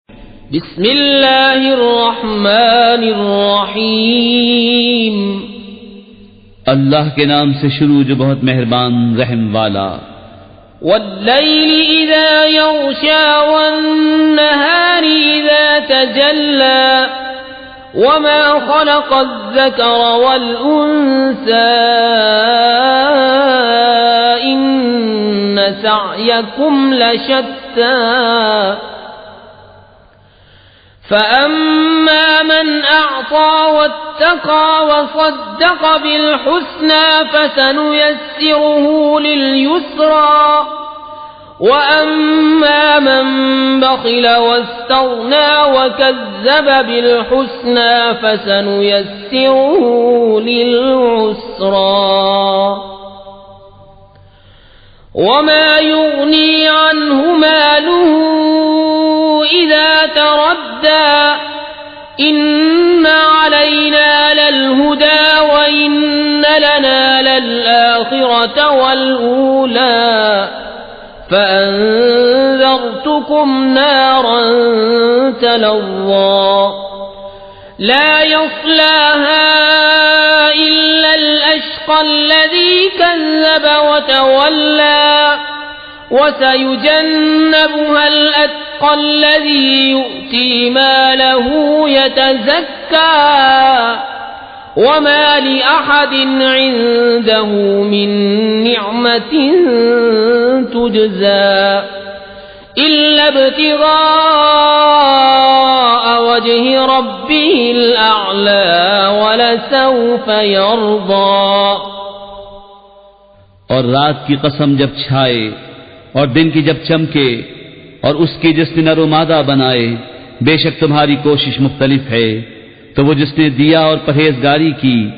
बिस्मिल्लाहिर्रहमानिर्रहीम। अल्लाह के नाम से शुरू जो बहुत मेहरबान रहम वाला। वल्लैलि इज़ा यग़शा वन्नहारि इज़ा तजल्ला वमा ख़लक़ज़-ज़करा वल-उन्सा इन्न सअयकुम लशत्ता फ़अम्मा मन अअता वत्तक़ा वصدق बिल-हुस्ना फसनुयस्सिरुहु लिल-युस्रा वअम्मा मन बख़िल वस्तग़ना वकज़्ज़ब बिल-हुस्ना फसनुयस्सिरुहु लिल-उस्रा वमा युग़नी अन्हु मालुहु इज़ा तरद्दा इन्न अलैना लल-हुदा व इन्न लना लल-आखिरत वल-ऊला फ़अन्ज़रतुकुम नारन तलज़्ज़ा ला यस्लाहा इल्ला अल-अश्क़ा अल्लज़ी कज़्ज़ब वतवल्ला वसयुजन्नबुहा अल-अत्क़ा अल्लज़ी यु'ती मालहु यतज़क्का वमा लिअहदिन इन्दहु मिन निअमतिन तुजज़ा इल्ला इब्तिग़ाअ वजहि रब्बिहिल अअला वलसौफ़ यर्ज़ा। और रात की कसम जब छाए और दिन की जब चमके और उसकी जिसने नर व मादा बनाए, बेशक तुम्हारी कोशिश मुख्तलिफ है। तो वो जिसने दिया और परहेजगारी की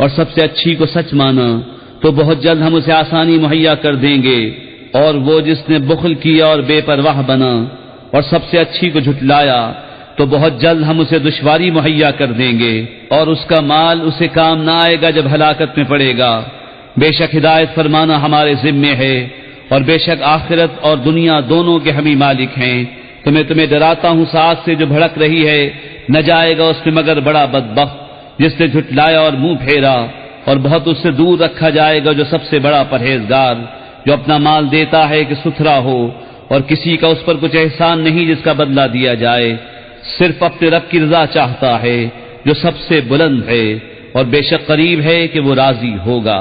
और सबसे अच्छी को सच माना, तो बहुत जल्द हम उसे आसानी मुहैया कर देंगे। और वो जिसने बुख्ल किया और बेपरवाह बना और सबसे अच्छी को झुटलाया, तो बहुत जल्द हम उसे दुश्वारी मुहैया कर देंगे। और उसका माल उसे काम न आएगा जब हलाकत में पड़ेगा। बेशक हिदायत फरमाना हमारे जिम्मे है, और बेशक आखिरत और दुनिया दोनों के हम ही मालिक हैं। तो मैं तुम्हें डराता हूँ साथ से जो भड़क रही है, न जाएगा उसमें मगर बड़ा बदबख्त जिसने झुटलाया और मुंह फेरा, और बहुत उससे दूर रखा जाएगा जो सबसे बड़ा परहेजगार, जो अपना माल देता है कि सुथरा हो, और किसी का उस पर कुछ एहसान नहीं जिसका बदला दिया जाए, सिर्फ अपने रब की रज़ा चाहता है जो सबसे बुलंद है, और बेशक करीब है कि वो राजी होगा।